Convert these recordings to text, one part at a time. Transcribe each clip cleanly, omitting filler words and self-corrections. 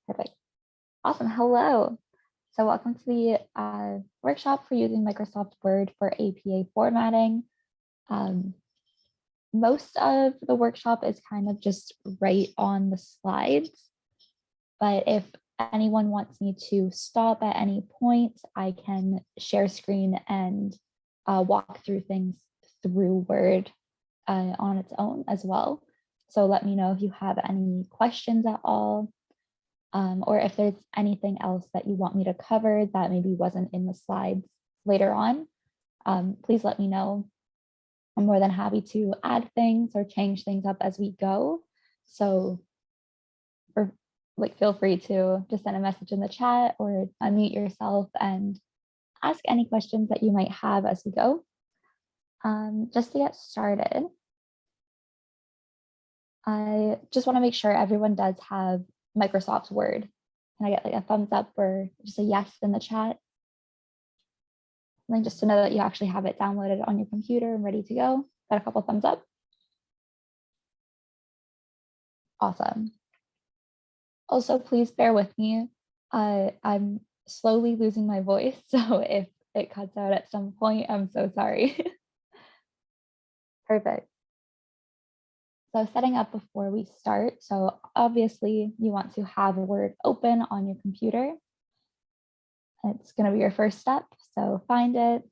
Perfect. Awesome. Hello. So welcome to the workshop for using Microsoft Word for APA formatting. Um, most of the workshop is kind of just right on the slides, but if anyone wants me to stop at any point, I can share screen and walk through things through Word on its own as well. So let me know if you have any questions at all. Or if there's anything else that you want me to cover that maybe wasn't in the slides later on, please let me know. I'm more than happy to add things or change things up as we go. So feel free to just send a message in the chat or unmute yourself and ask any questions that you might have as we go. Just to get started, I just want to make sure everyone does have Microsoft Word. Can I get like a thumbs up or just a yes in the chat? And then just to know that you actually have it downloaded on your computer and ready to go. Got a couple thumbs up. Awesome. Also, please bear with me. I'm slowly losing my voice, so if it cuts out at some point, I'm so sorry. Perfect. So setting up before we start. So obviously you want to have Word open on your computer. It's going to be your first step. So find it,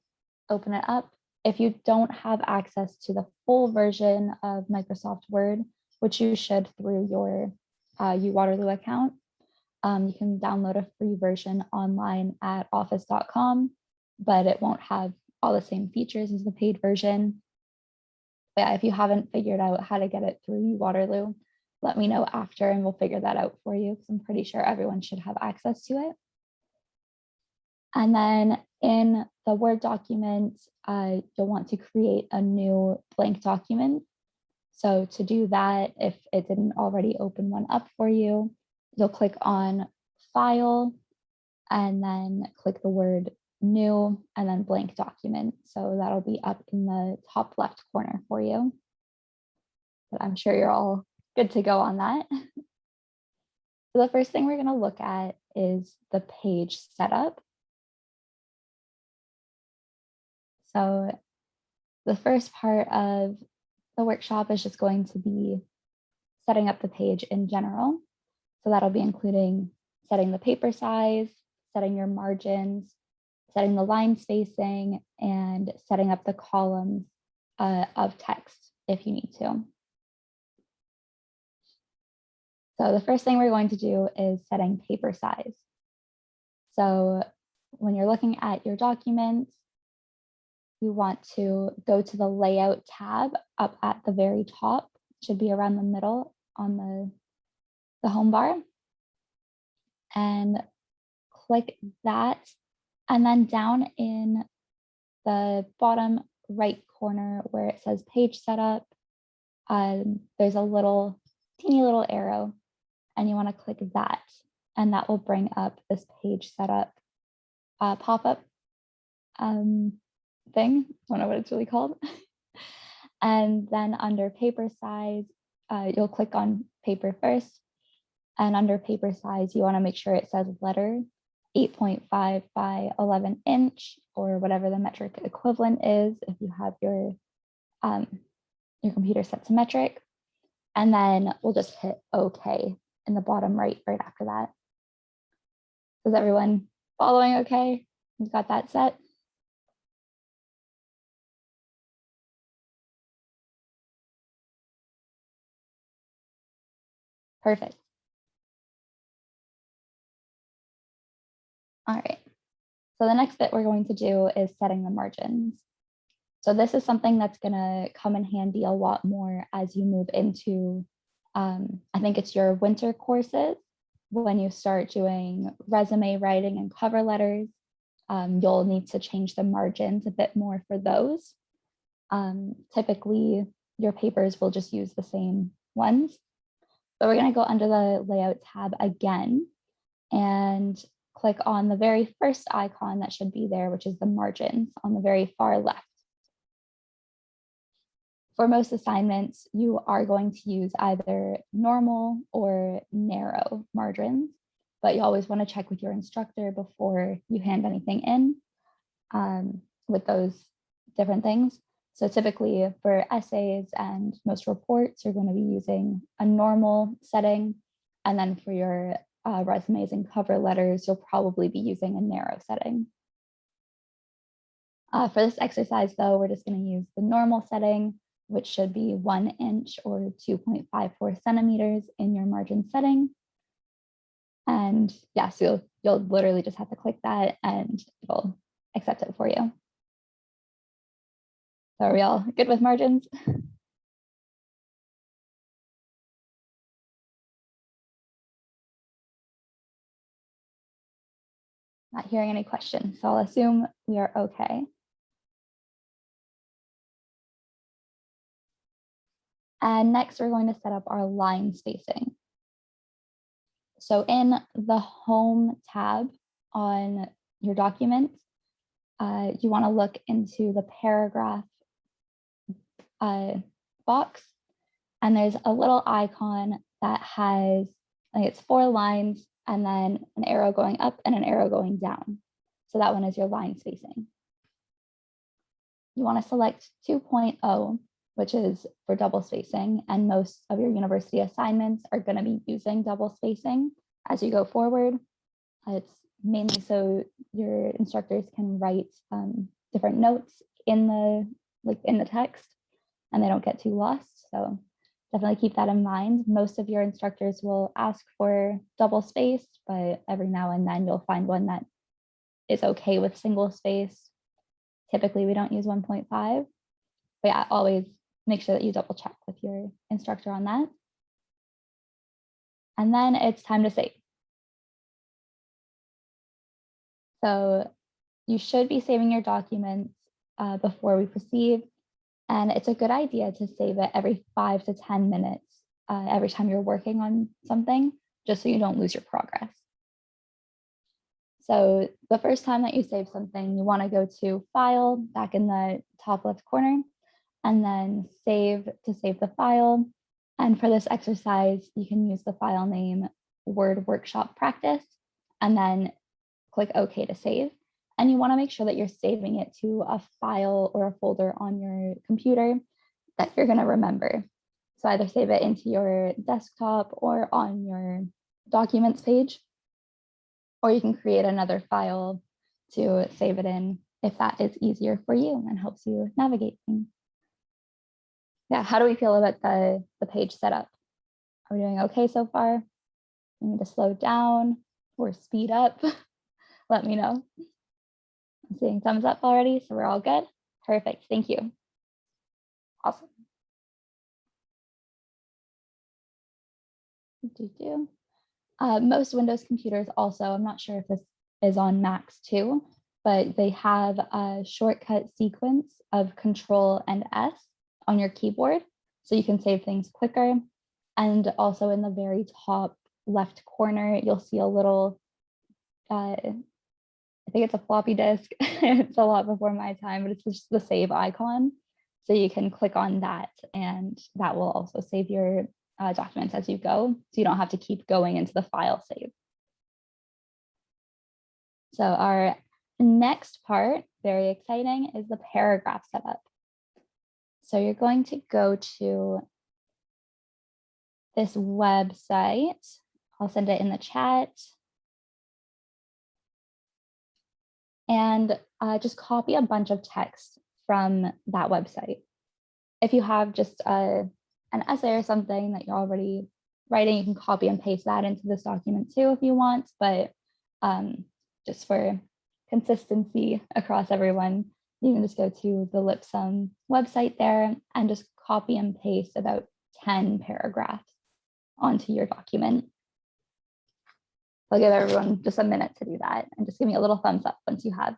open it up. If you don't have access to the full version of Microsoft Word, which you should through your Waterloo account, you can download a free version online at office.com, but it won't have all the same features as the paid version. But yeah, if you haven't figured out how to get it through Waterloo, let me know after and we'll figure that out for you because I'm pretty sure everyone should have access to it. And then in the Word document, you'll want to create a new blank document. So to do that, if it didn't already open one up for you, you'll click on File and then click the word New and then Blank Document. So that'll be up in the top left corner for you. But I'm sure you're all good to go on that. So the first thing we're going to look at is the page setup. So the first part of the workshop is just going to be setting up the page in general. So that'll be including setting the paper size, setting your margins, setting the line spacing, and setting up the columns of text if you need to. So the first thing we're going to do is setting paper size. So when you're looking at your documents, you want to go to the Layout tab up at the very top. It should be around the middle on the home bar. And click that. And then down in the bottom right corner where it says Page Setup, there's a teeny little arrow, and you want to click that. And that will bring up this Page Setup pop-up thing. I don't know what it's really called. And then under paper size, you'll click on paper first. And under paper size, you want to make sure it says letter 8.5 by 11 inch or whatever the metric equivalent is if you have your computer set to metric. And then we'll just hit OK in the bottom right after that. Is everyone following okay? You've got that set? Perfect. All right. So the next bit we're going to do is setting the margins. So this is something that's going to come in handy a lot more as you move into, I think it's your winter courses. When you start doing resume writing and cover letters, you'll need to change the margins a bit more for those. Typically, your papers will just use the same ones. But we're going to go under the Layout tab again and click on the very first icon that should be there, which is the margins on the very far left. For most assignments, you are going to use either normal or narrow margins. but you always want to check with your instructor before you hand anything in with those different things. So typically for essays and most reports, you're going to be using a normal setting. And then for your resumes and cover letters, you'll probably be using a narrow setting. For this exercise though, we're just going to use the normal setting, which should be 1 inch or 2.54 centimeters in your margin setting. And yeah, so you'll literally just have to click that and it'll accept it for you. So are we all good with margins? Not hearing any questions, so I'll assume we are okay. And next, we're going to set up our line spacing. So in the Home tab on your documents, you want to look into the paragraph box, and there's a little icon that has, like, it's 4 lines and then an arrow going up and an arrow going down. So that one is your line spacing. You want to select 2.0, which is for double spacing, and most of your university assignments are going to be using double spacing as you go forward. It's mainly so your instructors can write different notes in the text and they don't get too lost. So definitely keep that in mind. Most of your instructors will ask for double spaced, but every now and then you'll find one that is okay with single space. Typically we don't use 1.5, but yeah, always make sure that you double check with your instructor on that. And then it's time to save. So you should be saving your documents before we proceed. And it's a good idea to save it every 5 to 10 minutes every time you're working on something, just so you don't lose your progress. So the first time that you save something, you want to go to File back in the top left corner, and then Save to save the file. And for this exercise, you can use the file name Word Workshop Practice, and then click OK to save. And you want to make sure that you're saving it to a file or a folder on your computer that you're going to remember. So either save it into your desktop or on your documents page, or you can create another file to save it in if that is easier for you and helps you navigate things. Yeah, how do we feel about the page setup? Are we doing okay so far? You need to slow down or speed up? Let me know. I'm seeing thumbs up already, so we're all good. Perfect, thank you. Awesome. Most Windows computers also, I'm not sure if this is on Macs too, but they have a shortcut sequence of Control and S on your keyboard, so you can save things quicker. And also in the very top left corner, you'll see a little, I think it's a floppy disk. It's a lot before my time, but it's just the save icon. So you can click on that and that will also save your documents as you go. So you don't have to keep going into the file save. So our next part, very exciting, is the paragraph setup. So you're going to go to this website. I'll send it in the chat. And just copy a bunch of text from that website. If you have just an essay or something that you're already writing, you can copy and paste that into this document too if you want, but just for consistency across everyone, you can just go to the Lipsum website there and just copy and paste about 10 paragraphs onto your document. I'll give everyone just a minute to do that and just give me a little thumbs up once you have.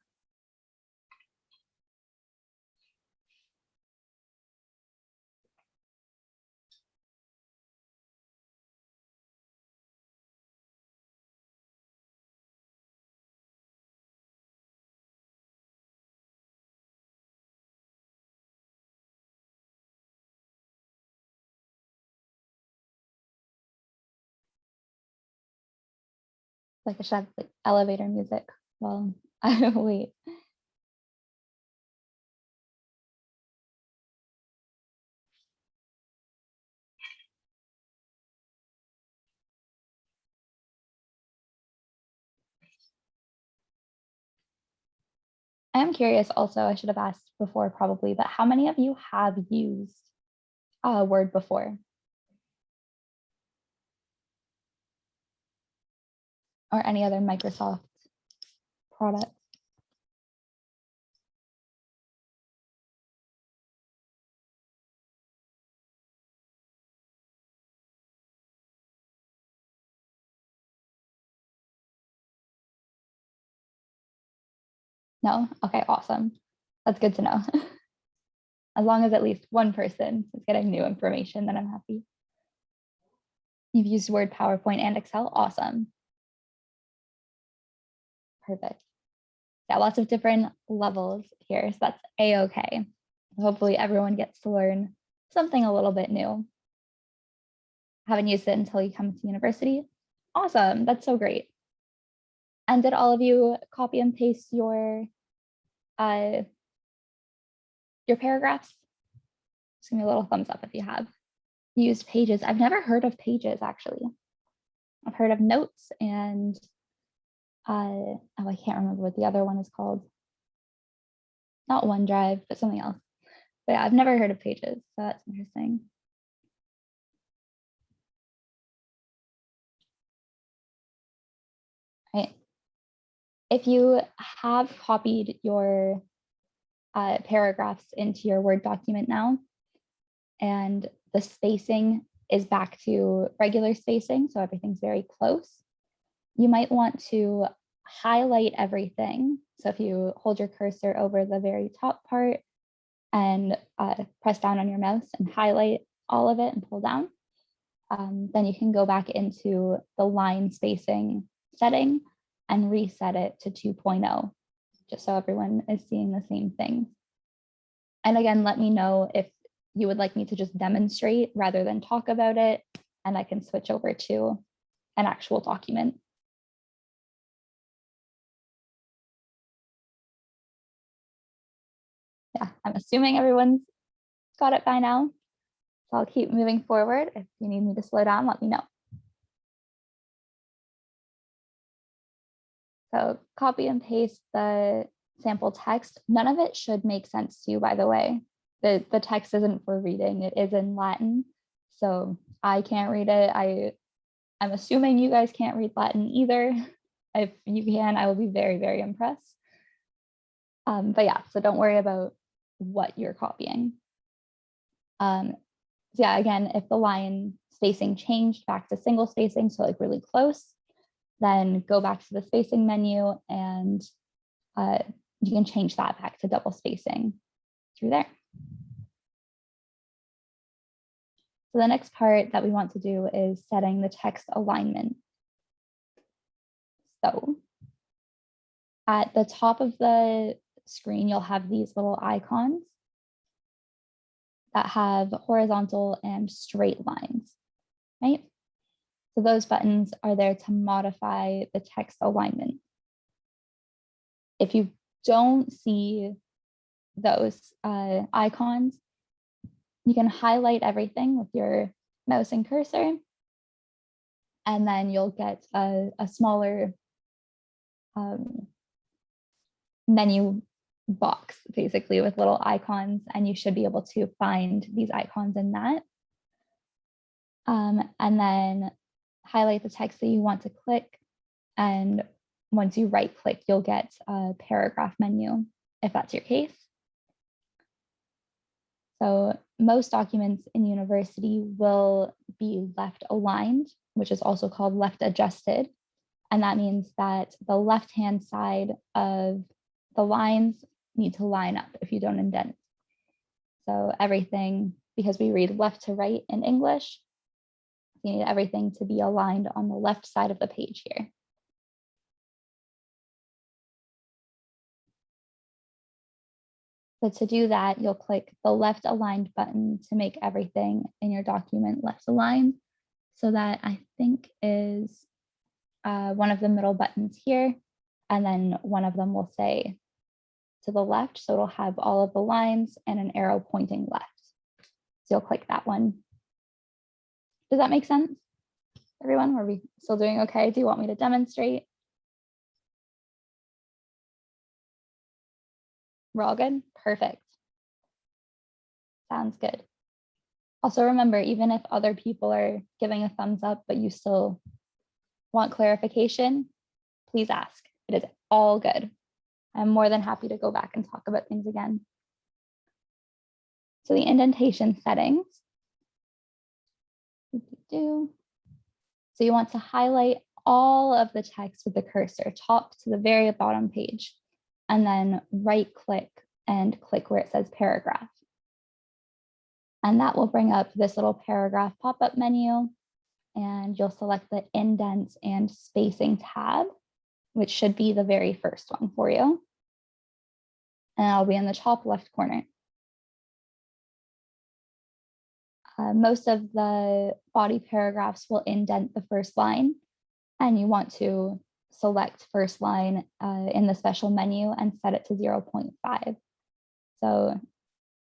Like I should have like elevator music while I wait. I am curious also, I should have asked before probably, but how many of you have used Word before? Or any other Microsoft product? No? Okay, awesome. That's good to know. As long as at least one person is getting new information, then I'm happy. You've used Word, PowerPoint, and Excel? Awesome. Perfect. Yeah, lots of different levels here, so that's a-okay. Hopefully everyone gets to learn something a little bit new. Haven't used it until you come to university? Awesome, that's so great. And did all of you copy and paste your paragraphs? Just give me a little thumbs up if you have. Used Pages. I've never heard of Pages, actually. I've heard of Notes and oh, I can't remember what the other one is called. Not OneDrive, but something else. But yeah, I've never heard of Pages, so that's interesting. Right. If you have copied your paragraphs into your Word document now, and the spacing is back to regular spacing, so everything's very close, you might want to highlight everything. So if you hold your cursor over the very top part and press down on your mouse and highlight all of it and pull down, then you can go back into the line spacing setting and reset it to 2.0, just so everyone is seeing the same thing. And again, let me know if you would like me to just demonstrate rather than talk about it, and I can switch over to an actual document. Yeah, I'm assuming everyone's got it by now. So I'll keep moving forward. If you need me to slow down, let me know. So copy and paste the sample text. None of it should make sense to you, by the way. The text isn't for reading. It is in Latin. So I can't read it. I'm assuming you guys can't read Latin either. If you can, I will be very, very impressed. But yeah, so don't worry about what you're copying. So yeah, again, if the line spacing changed back to single spacing, so like really close, then go back to the spacing menu and you can change that back to double spacing through there. So the next part that we want to do is setting the text alignment. So at the top of the screen, you'll have these little icons that have horizontal and straight lines, right? So those buttons are there to modify the text alignment. If you don't see those icons, you can highlight everything with your mouse and cursor, and then you'll get a smaller menu box, basically, with little icons, and you should be able to find these icons in that. And then highlight the text that you want to click, and once you right click, you'll get a paragraph menu if that's your case. So most documents in university will be left aligned, which is also called left adjusted. And that means that the left-hand side of the lines need to line up if you don't indent. So everything, because we read left to right in English, you need everything to be aligned on the left side of the page here. So to do that, you'll click the left aligned button to make everything in your document left aligned. So that I think is one of the middle buttons here, and then one of them will say to the left. So it'll have all of the lines and an arrow pointing left. So you'll click that one. Does that make sense? Everyone, are we still doing okay? Do you want me to demonstrate? We're all good? Perfect. Sounds good. Also remember, even if other people are giving a thumbs up, but you still want clarification, please ask. It is all good. I'm more than happy to go back and talk about things again. So the indentation settings. So you want to highlight all of the text with the cursor, top to the very bottom page, and then right click and click where it says paragraph. And that will bring up this little paragraph pop-up menu, and you'll select the indents and spacing tab, which should be the very first one for you. And I'll be in the top left corner. Most of the body paragraphs will indent the first line, and you want to select first line in the special menu and set it to 0.5. So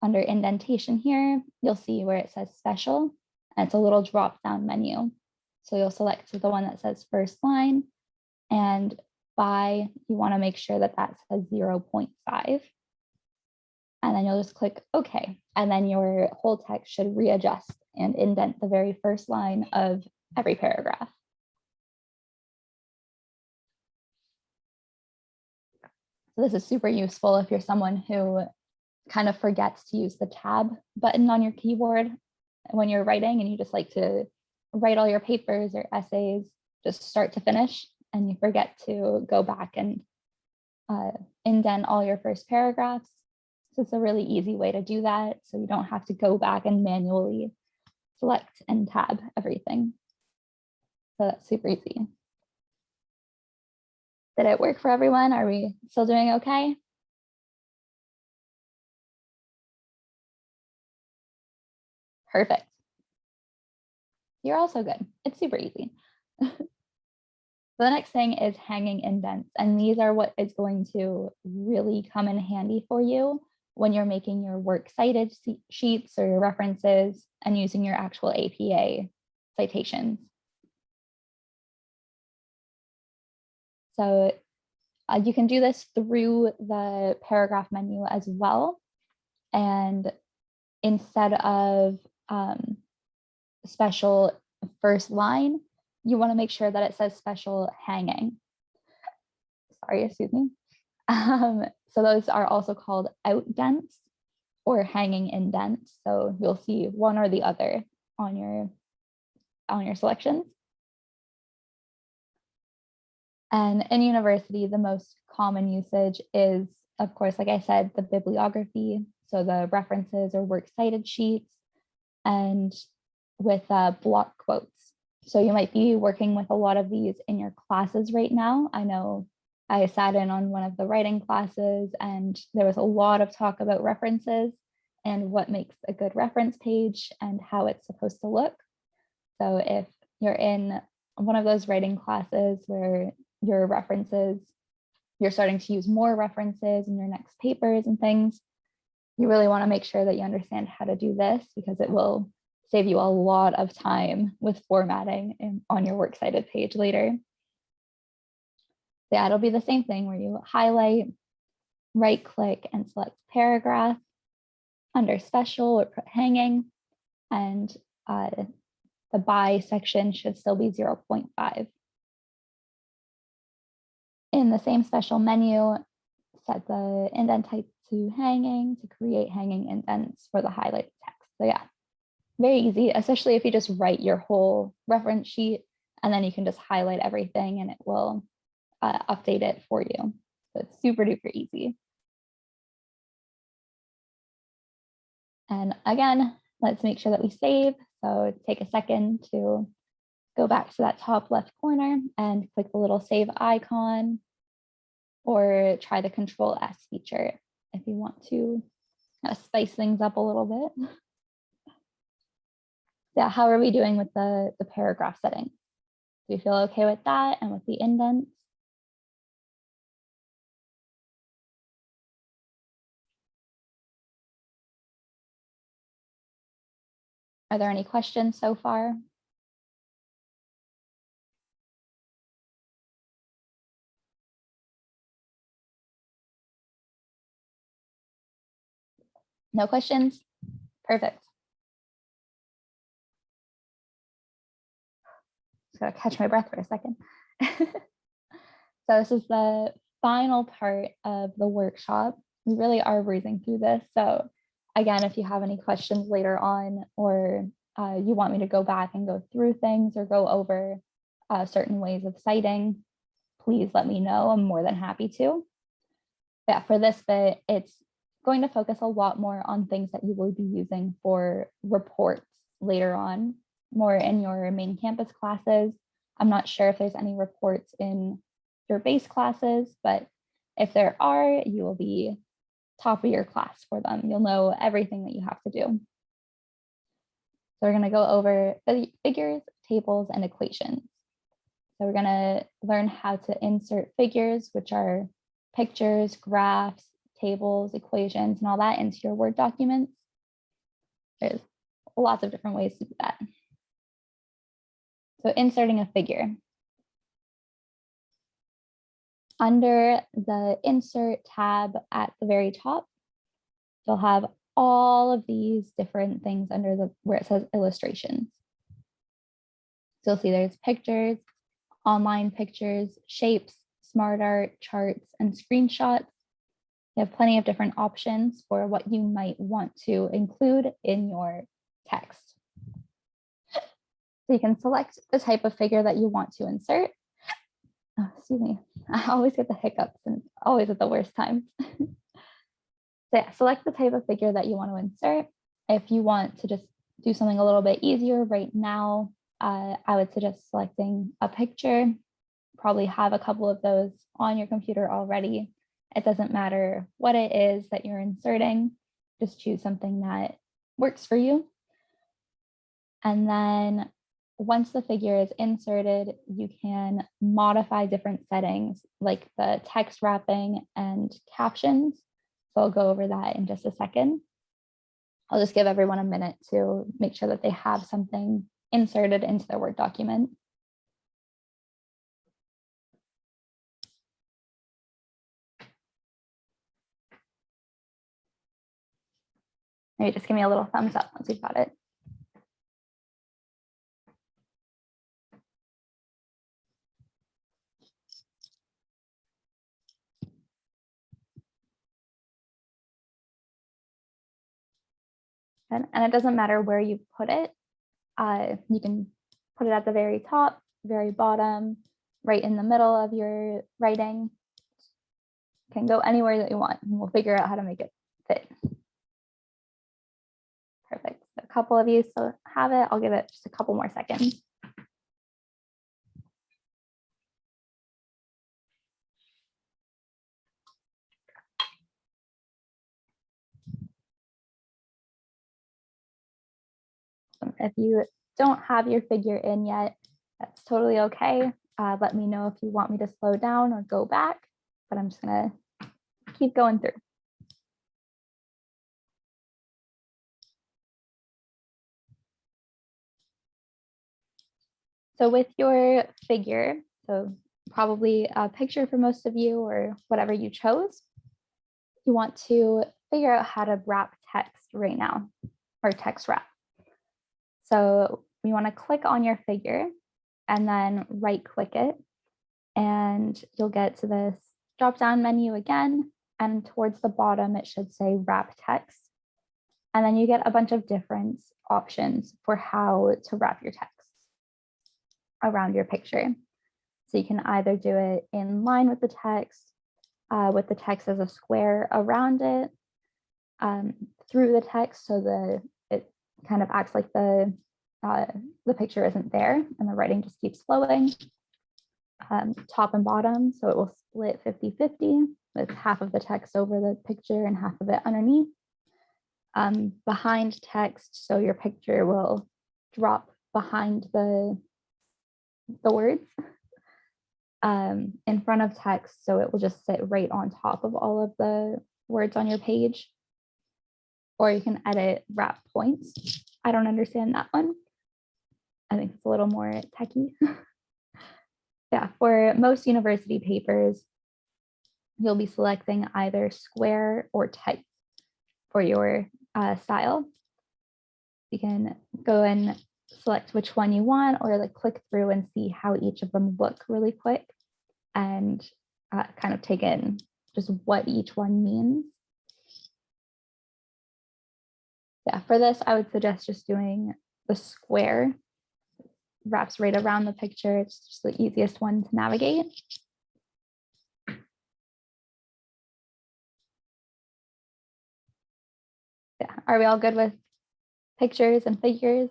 under indentation here, you'll see where it says special, and it's a little drop-down menu. So you'll select the one that says first line, and by, you want to make sure that that says 0.5. And then you'll just click OK. And then your whole text should readjust and indent the very first line of every paragraph. So this is super useful if you're someone who kind of forgets to use the tab button on your keyboard when you're writing, and you just like to write all your papers or essays just start to finish, and you forget to go back and indent all your first paragraphs. So it's a really easy way to do that, so you don't have to go back and manually select and tab everything. So that's super easy. Did it work for everyone? Are we still doing okay? Perfect. You're also good. It's super easy. The next thing is hanging indents, and these are what is going to really come in handy for you when you're making your works cited sheets or your references and using your actual APA citations. So you can do this through the paragraph menu as well. And instead of special first line, you want to make sure that it says special hanging. Sorry, excuse me. So those are also called outdents or hanging indents. So you'll see one or the other on your selections. And in university, the most common usage is, of course, like I said, the bibliography. So the references or works cited sheets, and with block quotes. So you might be working with a lot of these in your classes right now. I know I sat in on one of the writing classes, and there was a lot of talk about references and what makes a good reference page and how it's supposed to look. So if you're in one of those writing classes where your references, you're starting to use more references in your next papers and things, you really want to make sure that you understand how to do this, because it will save you a lot of time with formatting on your works cited page later. Yeah, it'll be the same thing where you highlight, right click and select paragraph. Under special or put hanging, and the by section should still be 0.5. In the same special menu, set the indent type to hanging to create hanging indents for the highlighted text. So yeah, very easy, especially if you just write your whole reference sheet and then you can just highlight everything and it will update it for you. So it's super duper easy. And again, let's make sure that we save. So take a second to go back to that top left corner and click the little save icon, or try the Control S feature if you want to spice things up a little bit. Yeah, how are we doing with the paragraph settings? Do you feel okay with that and with the indents? Are there any questions so far? No questions? Perfect. Just gotta catch my breath for a second. So this is the final part of the workshop. We really are breezing through this. So again, if you have any questions later on, or you want me to go back and go through things or go over certain ways of citing, please let me know. I'm more than happy to. Yeah, for this bit, it's going to focus a lot more on things that you will be using for reports later on, more in your main campus classes. I'm not sure if there's any reports in your base classes, but if there are, you will be top of your class for them. You'll know everything that you have to do. So we're going to go over figures, tables, and equations. So we're going to learn how to insert figures, which are pictures, graphs, tables, equations, and all that into your Word documents. There's lots of different ways to do that. So inserting a figure. Under the Insert tab at the very top, you'll have all of these different things under where it says illustrations. So you'll see there's pictures, online pictures, shapes, smart art, charts, and screenshots. You have plenty of different options for what you might want to include in your text. So you can select the type of figure that you want to insert. Oh, excuse me, I always get the hiccups and always at the worst times. So yeah, select the type of figure that you want to insert. If you want to just do something a little bit easier right now, I would suggest selecting a picture. Probably have a couple of those on your computer already. It doesn't matter what it is that you're inserting, just choose something that works for you. And then once the figure is inserted, you can modify different settings like the text wrapping and captions. So I'll go over that in just a second. I'll just give everyone a minute to make sure that they have something inserted into their Word document. Maybe just give me a little thumbs up once you've got it. And it doesn't matter where you put it. You can put it at the very top, very bottom, right in the middle of your writing. You can go anywhere that you want, and we'll figure out how to make it fit. Perfect. So a couple of you still have it. I'll give it just a couple more seconds. If you don't have your figure in yet, that's totally okay. Let me know if you want me to slow down or go back, but I'm just gonna keep going through. So with your figure, so probably a picture for most of you or whatever you chose, you want to figure out how to wrap text right now, or text wrap. So you want to click on your figure and then right click it, and you'll get to this drop down menu again, and towards the bottom it should say wrap text. And then you get a bunch of different options for how to wrap your text around your picture. So you can either do it in line with the text as a square around it, through the text, so it kind of acts like the picture isn't there and the writing just keeps flowing. Top and bottom, so it will split 50-50 with half of the text over the picture and half of it underneath. Behind text, so your picture will drop behind the the words in front of text. So it will just sit right on top of all of the words on your page. Or you can edit wrap points. I don't understand that one. I think it's a little more techy. Yeah, for most university papers, you'll be selecting either square or type for your style. You can go and select which one you want, or like click through and see how each of them look really quick and kind of take in just what each one means. Yeah, for this, I would suggest just doing the square. Wraps right around the picture. It's just the easiest one to navigate. Yeah, are we all good with pictures and figures?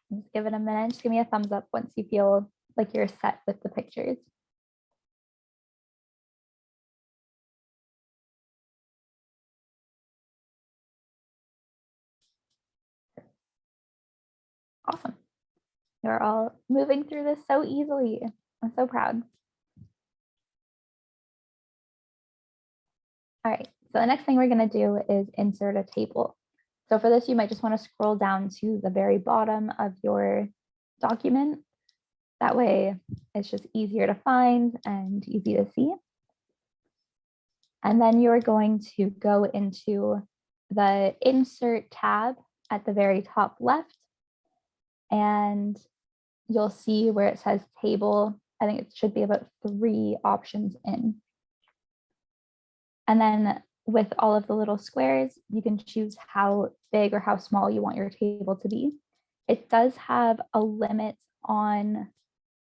Just give it a minute. Just give me a thumbs up once you feel like you're set with the pictures. Awesome. You're all moving through this so easily. I'm so proud. All right, so the next thing we're going to do is insert a table. So for this, you might just want to scroll down to the very bottom of your document. That way, it's just easier to find and easy to see. And then you're going to go into the Insert tab at the very top left, and you'll see where it says Table. I think it should be about 3 options in. And then with all of the little squares, you can choose how big or how small you want your table to be. It does have a limit on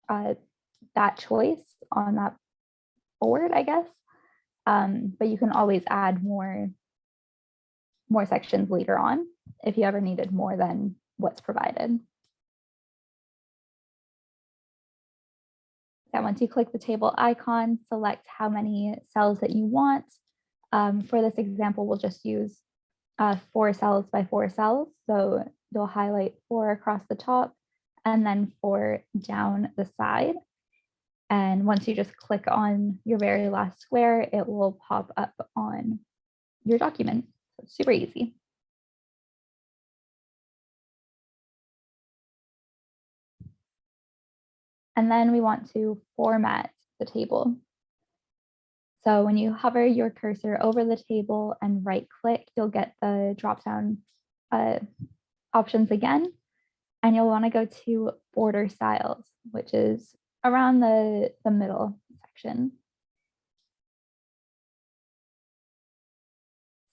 that choice on that board, I guess. But you can always add more sections later on if you ever needed more than what's provided. So once you click the table icon, select how many cells that you want. For this example, we'll just use 4 cells by 4 cells. So you'll highlight 4 across the top and then 4 down the side. And once you just click on your very last square, it will pop up on your document. So it's super easy. And then we want to format the table. So when you hover your cursor over the table and right click, you'll get the drop-down options again. And you'll want to go to border styles, which is around the middle section.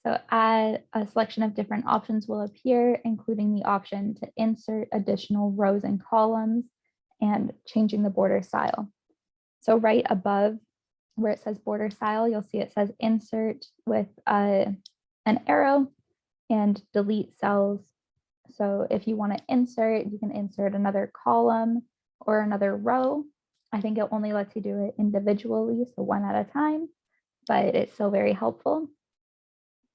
So a selection of different options will appear, including the option to insert additional rows and columns and changing the border style. So right above where it says border style, you'll see it says insert with an arrow and delete cells. So if you want to insert, you can insert another column or another row. I think it only lets you do it individually, so one at a time, but it's still very helpful.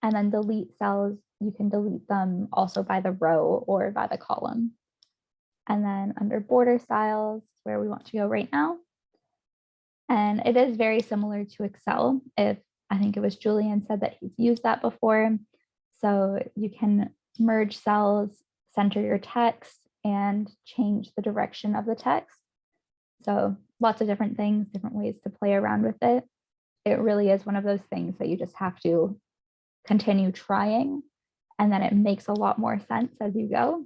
And then delete cells, you can delete them also by the row or by the column. And then under border styles, where we want to go right now. And it is very similar to Excel. If I think it was Julian said that he's used that before. So you can merge cells, center your text, and change the direction of the text. So lots of different things, different ways to play around with it. It really is one of those things that you just have to continue trying, and then it makes a lot more sense as you go.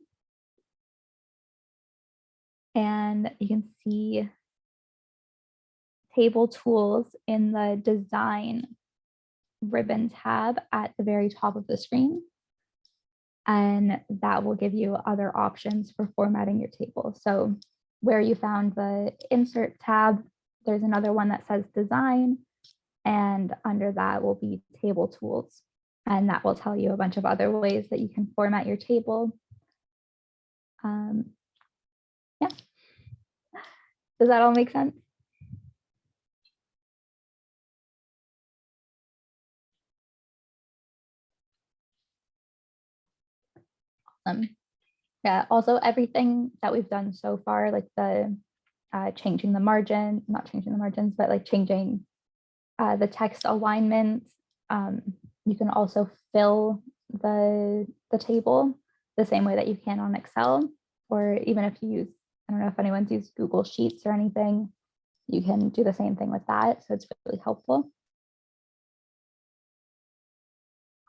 And you can see table tools in the design ribbon tab at the very top of the screen. And that will give you other options for formatting your table. So where you found the insert tab, there's another one that says design, and under that will be table tools. And that will tell you a bunch of other ways that you can format your table. Yeah. Does that all make sense? Yeah, also everything that we've done so far, like the changing the margin, not changing the margins, but like changing the text alignment. You can also fill the table the same way that you can on Excel, or even if you use, I don't know if anyone's used Google Sheets or anything, you can do the same thing with that. So it's really helpful.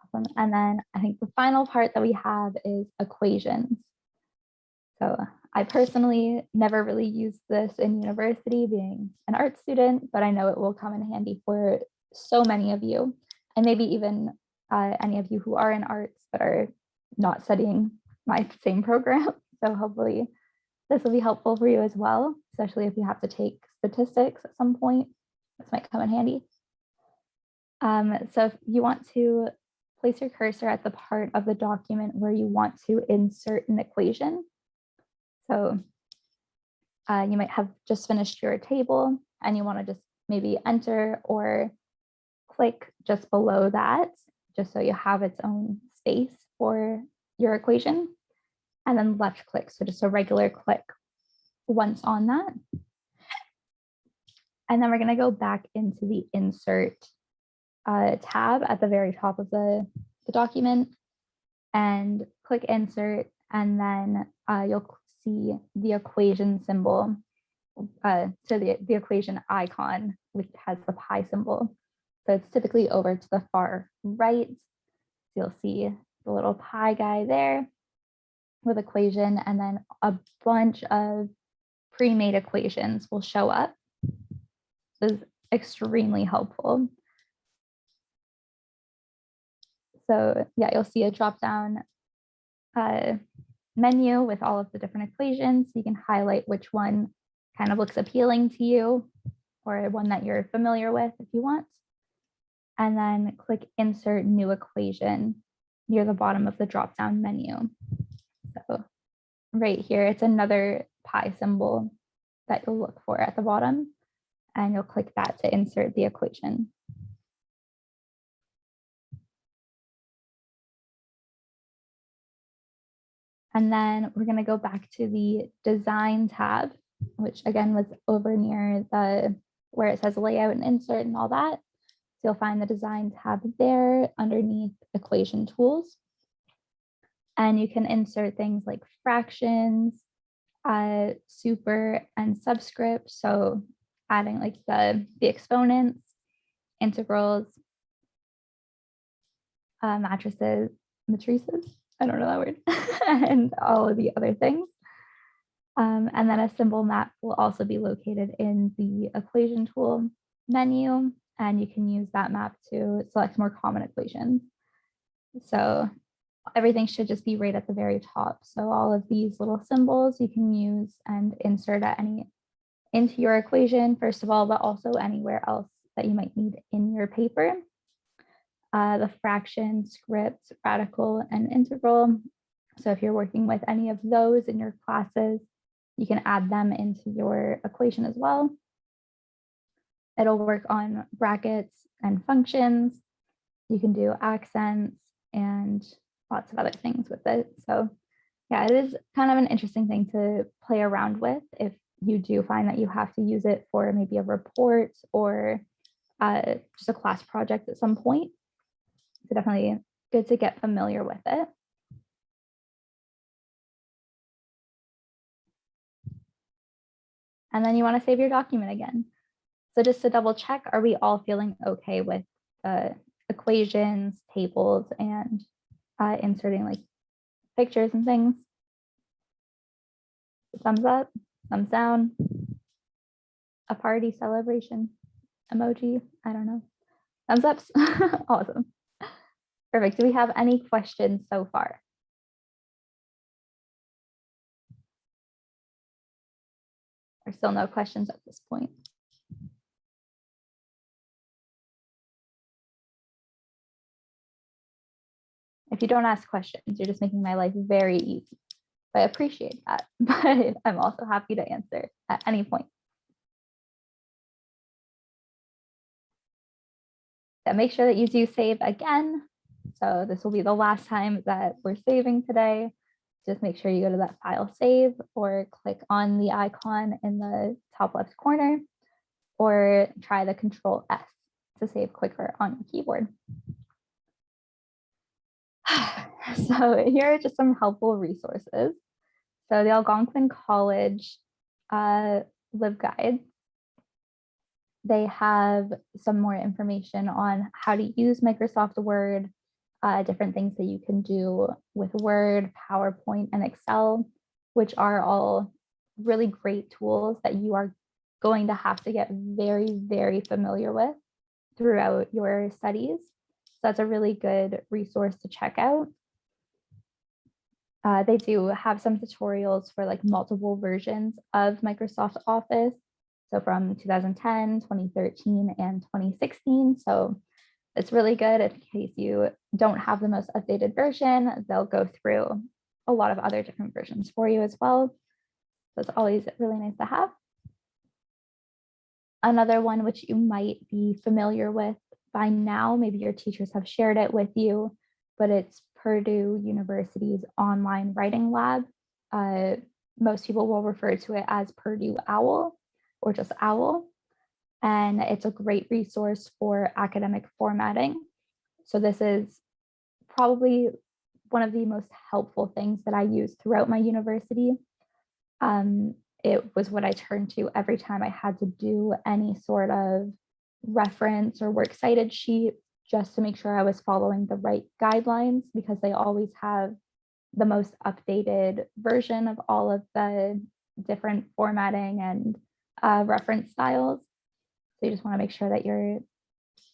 Awesome. And then I think the final part that we have is equations. So I personally never really used this in university being an art student, but I know it will come in handy for so many of you, and maybe even any of you who are in arts but are not studying my same program. So hopefully this will be helpful for you as well, especially if you have to take statistics at some point. This might come in handy. So if you want to place your cursor at the part of the document where you want to insert an equation. So you might have just finished your table and you want to just maybe enter or click just below that, just so you have its own space for your equation, and then left click. So just a regular click once on that. And then we're going to go back into the insert tab at the very top of the document and click insert, and then you'll see the equation symbol. So the equation icon, which has the pi symbol. So it's typically over to the far right. So you'll see the little pi guy there with equation, and then a bunch of pre-made equations will show up. This is extremely helpful. So yeah, you'll see a drop-down menu with all of the different equations. You can highlight which one kind of looks appealing to you, or one that you're familiar with if you want. And then click insert new equation near the bottom of the drop-down menu. So right here, it's another pi symbol that you'll look for at the bottom, and you'll click that to insert the equation. And then we're going to go back to the design tab, which again was over near the where it says layout and insert and all that. So you'll find the design tab there underneath equation tools. And you can insert things like fractions, super and subscript. So adding like the exponents, integrals, matrices, I don't know that word, and all of the other things. And then a symbol map will also be located in the equation tool menu, and you can use that map to select more common equations. So everything should just be right at the very top. So all of these little symbols you can use and insert into your equation, first of all, but also anywhere else that you might need in your paper. The fraction, script, radical, and integral. So if you're working with any of those in your classes, you can add them into your equation as well. It'll work on brackets and functions. You can do accents and lots of other things with it. So yeah, it is kind of an interesting thing to play around with if you do find that you have to use it for maybe a report or just a class project at some point. So definitely good to get familiar with it. And then you want to save your document again. So just to double check, are we all feeling okay with equations, tables, and inserting like pictures and things? Thumbs up, thumbs down, a party celebration emoji, I don't know. Thumbs ups, awesome. Perfect, do we have any questions so far? There's still no questions at this point. If you don't ask questions, you're just making my life very easy. I appreciate that, but I'm also happy to answer at any point. And make sure that you do save again. So this will be the last time that we're saving today. Just make sure you go to that file save or click on the icon in the top left corner, or try the Control S to save quicker on your keyboard. So here are just some helpful resources. So the Algonquin College LibGuide, they have some more information on how to use Microsoft Word, different things that you can do with Word, PowerPoint, and Excel, which are all really great tools that you are going to have to get very, very familiar with throughout your studies. So that's a really good resource to check out. They do have some tutorials for like multiple versions of Microsoft Office. So from 2010, 2013, and 2016. So it's really good in case you don't have the most updated version. They'll go through a lot of other different versions for you as well. So it's always really nice to have. Another one which you might be familiar with by now, maybe your teachers have shared it with you, but it's Purdue University's online writing lab. Most people will refer to it as Purdue OWL or just OWL. And it's a great resource for academic formatting. So this is probably one of the most helpful things that I use throughout my university. It was what I turned to every time I had to do any sort of reference or works cited sheet, just to make sure I was following the right guidelines, because they always have the most updated version of all of the different formatting and reference styles. So you just want to make sure that you're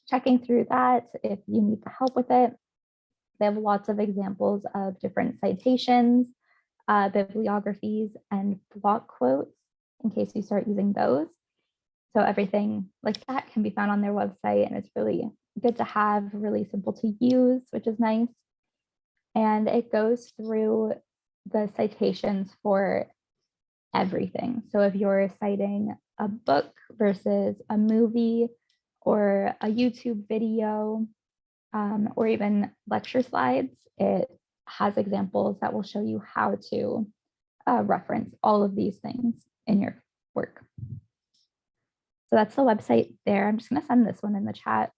checking through that if you need help with it. They have lots of examples of different citations, bibliographies, and block quotes in case you start using those. So everything like that can be found on their website, and it's really good to have, really simple to use, which is nice. And it goes through the citations for everything. So if you're citing a book versus a movie or a YouTube video, or even lecture slides, it has examples that will show you how to reference all of these things in your work. So that's the website there. I'm just going to send this one in the chat.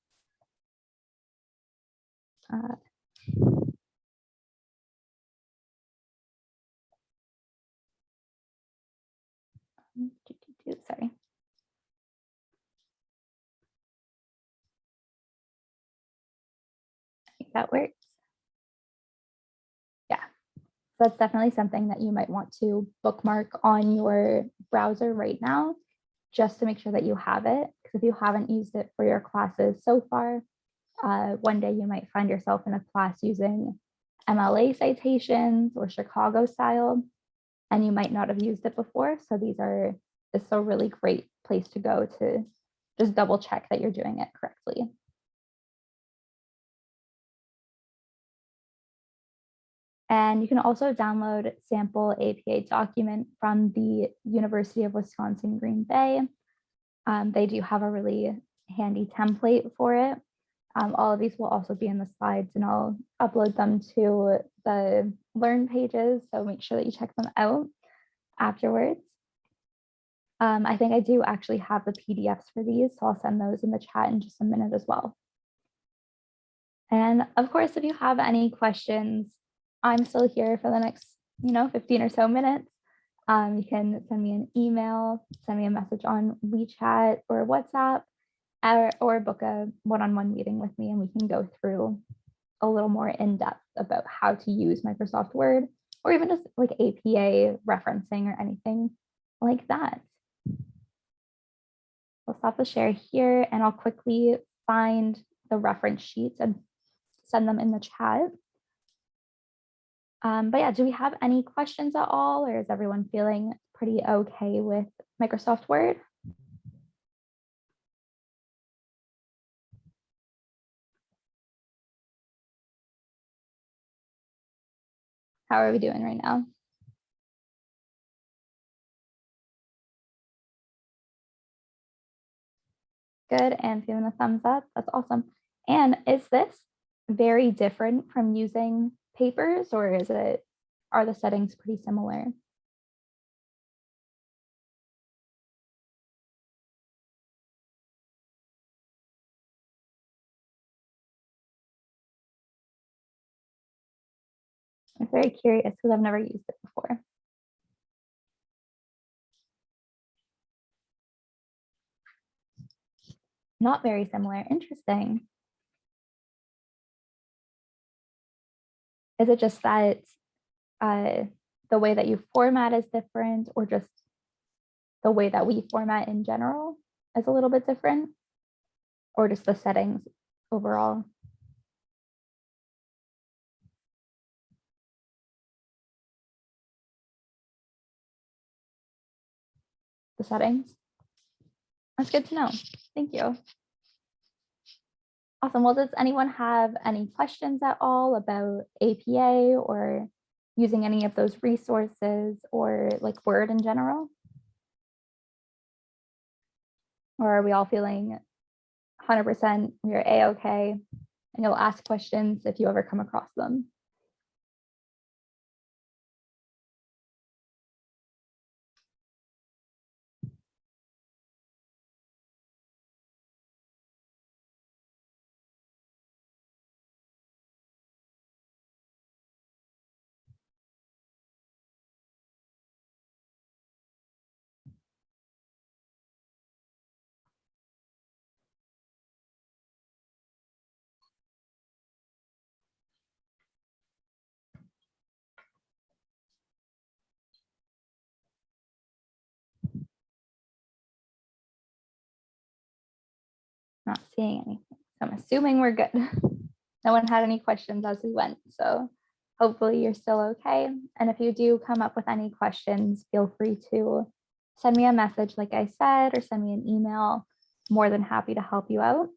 Sorry. I think that works. Yeah. So that's definitely something that you might want to bookmark on your browser right now, just to make sure that you have it. Because if you haven't used it for your classes so far, one day you might find yourself in a class using MLA citations or Chicago style, and you might not have used it before. So it's a really great place to go to just double check that you're doing it correctly. And you can also download sample APA document from the University of Wisconsin, Green Bay. They do have a really handy template for it. All of these will also be in the slides, and I'll upload them to the Learn pages. So make sure that you check them out afterwards. I think I do actually have the PDFs for these, so I'll send those in the chat in just a minute as well. And of course, if you have any questions, I'm still here for the next, 15 or so minutes. You can send me an email, send me a message on WeChat or WhatsApp, or book a one-on-one meeting with me, and we can go through a little more in depth about how to use Microsoft Word, or even just like APA referencing or anything like that. I'll stop the share here, and I'll quickly find the reference sheets and send them in the chat. But yeah, do we have any questions at all, or is everyone feeling pretty okay with Microsoft Word? How are we doing right now? Good, and giving a thumbs up. That's awesome. And is this very different from using papers, or are the settings pretty similar? I'm very curious because I've never used it before. Not very similar. Interesting. Is it just that the way that you format is different, or just the way that we format in general is a little bit different, or just the settings overall? The settings. That's good to know. Thank you. Awesome. Well, does anyone have any questions at all about APA or using any of those resources or like Word in general? Or are we all feeling 100% we're A-okay, and you'll ask questions if you ever come across them? Not seeing anything. So I'm assuming we're good. No one had any questions as we went. So hopefully you're still okay. And if you do come up with any questions, feel free to send me a message, like I said, or send me an email. More than happy to help you out.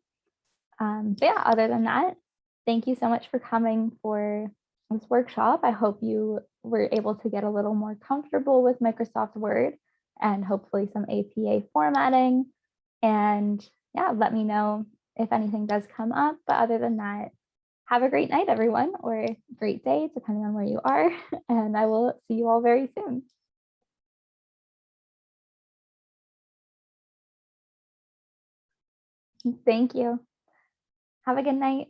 But yeah, other than that, thank you so much for coming for this workshop. I hope you were able to get a little more comfortable with Microsoft Word and hopefully some APA formatting. And yeah, let me know if anything does come up. But other than that, have a great night, everyone, or a great day, depending on where you are. And I will see you all very soon. Thank you. Have a good night.